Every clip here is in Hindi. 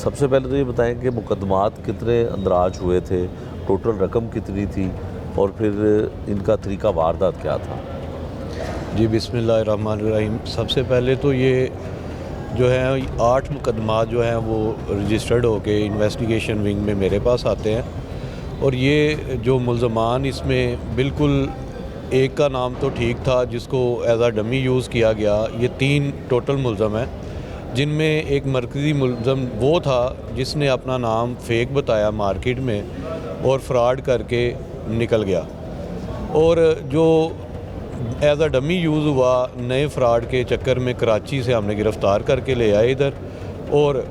सबसे पहले तो ये बताएं कि मुकदमात कितने अंदराज हुए थे, टोटल रकम कितनी थी और फिर इनका तरीका वारदात क्या था? जी बिस्मिल्लाहिर्रहमानिर्रहीम। सबसे पहले तो ये जो है 8 मुकदमात जो हैं वो रजिस्टर्ड होके इन्वेस्टिगेशन विंग में मेरे पास आते हैं और ये जो मुल्ज़मान इसमें बिल्कुल एक का नाम तो ठीक था जिसको एज आ डमी यूज़ किया गया। ये 3 टोटल मुल्ज़म हैं जिनमें एक मरकज़ी मुल्ज़म वो था जिसने अपना नाम फ़ेक बताया मार्केट में और फ्रॉड करके निकल गया, और जो एज आ डमी यूज़ हुआ नए फ्रॉड के चक्कर में कराची से हमने गिरफ़्तार करके ले आए इधर। और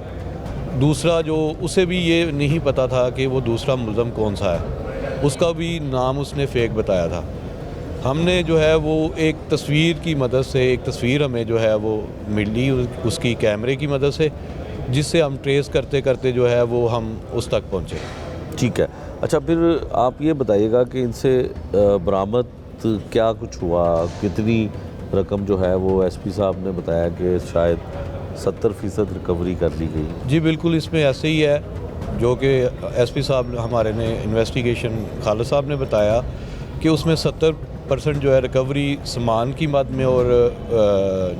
दूसरा जो उसे भी ये नहीं पता था कि वो दूसरा मुल्ज़म कौन सा है, उसका भी नाम उसने फ़ेक बताया था। हमने जो है वो एक तस्वीर की मदद से, एक तस्वीर हमें जो है वो मिली उसकी कैमरे की मदद से, जिससे हम ट्रेस करते करते जो है वो हम उस तक पहुँचे। ठीक है। अच्छा, फिर आप ये बताइएगा कि इनसे बरामद क्या कुछ हुआ? कितनी रकम जो है वो एसपी साहब ने बताया कि शायद 70% रिकवरी कर ली गई। जी बिल्कुल, इसमें ऐसे ही है जो कि एसपी साहब हमारे ने इन्वेस्टिगेशन खालिद साहब ने बताया कि उसमें 70% जो है रिकवरी सामान की मद में और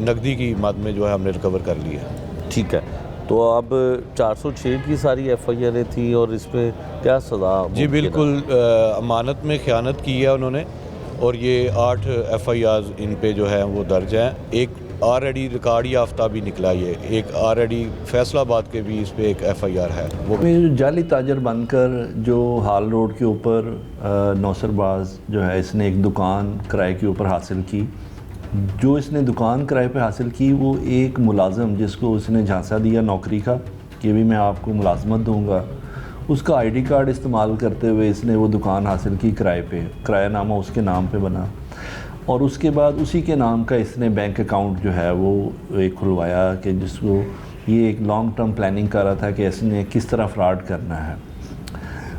नकदी की मद में जो है हमने रिकवर कर ली है। ठीक है, तो अब 406 की सारी एफआईआरें थी और इसमें क्या सज़ा? जी बिल्कुल, अमानत में ख़यानत की है उन्होंने और ये 8 एफआईआर इन पे जो है वो दर्ज हैं। एक ऑलरेडी रिकॉर्ड याफ्ता भी निकला, ये एक ऑलरेडी फैसलाबाद के भी इस पे एक एफआईआर है। वो जाली ताजर बनकर जो हाल रोड के ऊपर नौसरबाज जो है इसने एक दुकान किराए के ऊपर हासिल की। जो इसने दुकान किराए पे हासिल की वो एक मुलाज़म जिसको उसने झांसा दिया नौकरी का कि भी मैं आपको मुलाजमत दूंगा, उसका आईडी कार्ड इस्तेमाल करते हुए इसने वो दुकान हासिल की किराए पे, किरायानामा उसके नाम पे बना और उसके बाद उसी के नाम का इसने बैंक अकाउंट जो है वो एक खुलवाया कि जिसको ये एक लॉन्ग टर्म प्लानिंग कर रहा था कि इसने किस तरह फ्रॉड करना है।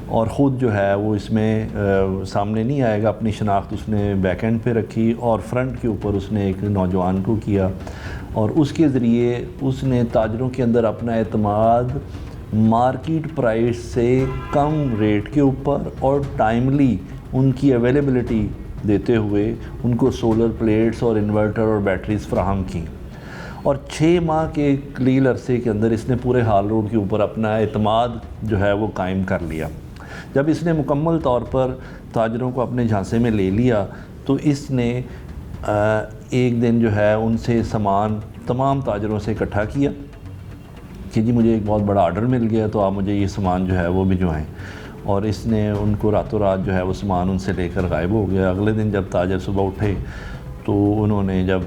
और ख़ुद जो है वो इसमें सामने नहीं आएगा, अपनी शनाख्त उसने बैक एंड पे रखी और फ्रंट के ऊपर उसने एक नौजवान को किया और उसके ज़रिए उसने ताजरों के अंदर अपना एतमाद मार्केट प्राइस से कम रेट के ऊपर और टाइमली उनकी अवेलेबिलिटी देते हुए उनको सोलर प्लेट्स और इन्वर्टर और बैटरीज़ फ्राहम की और 6 माह के कलील अरसे के अंदर इसने पूरे हाल रोड के ऊपर अपना एतमाद जो है वो कायम कर लिया। जब इसने मुकम्मल तौर पर ताजरों को अपने झांसे में ले लिया तो इसने एक दिन जो है उनसे सामान तमाम ताजरों से इकट्ठा किया कि जी मुझे एक बहुत बड़ा ऑर्डर मिल गया तो आप मुझे ये सामान जो है वो भिजवाएं, और इसने उनको रातों रात जो है वो सामान उनसे लेकर गायब हो गया। अगले दिन जब ताजर सुबह उठे तो उन्होंने जब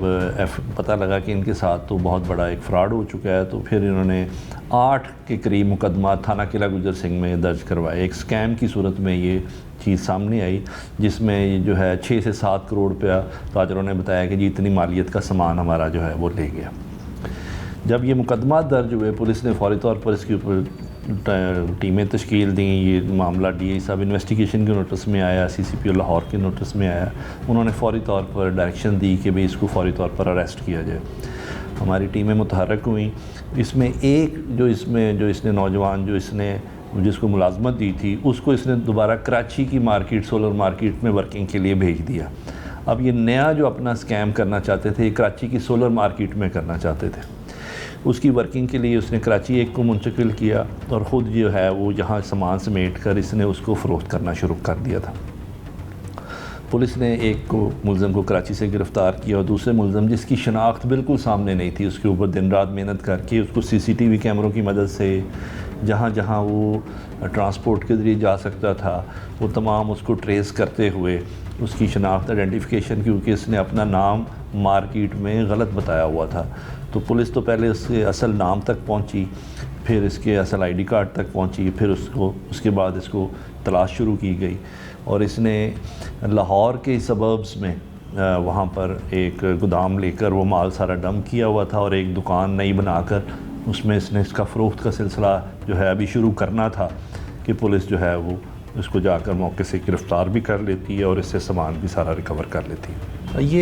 पता लगा कि इनके साथ तो बहुत बड़ा एक फ़्रॉड हो चुका है तो फिर इन्होंने 8 के करीब मुकदमा थाना किला गुजर सिंह में दर्ज करवाए। एक स्कैम की सूरत में ये चीज़ सामने आई जिसमें जो है 6 से 7 करोड़ रुपया ताजरों ने बताया कि जी इतनी मालियत का सामान हमारा जो है वो ले गया। जब ये मुकदमा दर्ज हुए पुलिस ने फ़ौरी तौर पर इसके ऊपर टीमें तश्कील दी। ये मामला डीआई साहब इन्वेस्टिगेशन के नोटिस में आया, सीसीपीओ लाहौर के नोटिस में आया। उन्होंने फ़ौरी तौर पर डायरेक्शन दी कि भाई इसको फ़ौरी तौर पर अरेस्ट किया जाए। हमारी टीमें मुतहरक हुई। इसमें जो इसने नौजवान जिसको मुलाजमत दी थी उसको इसने दोबारा कराची की मार्केट, सोलर मार्केट में वर्किंग के लिए भेज दिया। अब ये नया जो अपना स्कैम करना चाहते थे कराची की सोलर मार्केट में करना चाहते थे। उसकी वर्किंग के लिए उसने कराची एक को मुंतकिल किया और ख़ुद जो है वो यहाँ सामान समेट कर इसने उसको फ़रोख्त करना शुरू कर दिया था। पुलिस ने एक को मुल्ज़म को कराची से गिरफ़्तार किया और दूसरे मुल्ज़म जिसकी शनाख्त बिल्कुल सामने नहीं थी उसके ऊपर दिन रात मेहनत करके उसको सीसीटीवी कैमरों की मदद से जहाँ जहाँ वो ट्रांसपोर्ट के ज़रिए जा सकता था वो तमाम उसको ट्रेस करते हुए उसकी शनाख्त आइडेंटिफिकेशन, क्योंकि इसने अपना नाम मार्केट में गलत बताया हुआ था तो पुलिस तो पहले उसके असल नाम तक पहुंची, फिर इसके असल आईडी कार्ड तक पहुंची, फिर उसके बाद इसको तलाश शुरू की गई और इसने लाहौर के सबर्ब्स में वहाँ पर एक गोदाम लेकर वो माल सारा डंप किया हुआ था और एक दुकान नई बनाकर उसमें इसने इसका फ़रोख्त का सिलसिला जो है अभी शुरू करना था कि पुलिस जो है वो उसको जाकर मौके से गिरफ़्तार भी कर लेती है और इससे सामान भी सारा रिकवर कर लेती है। ये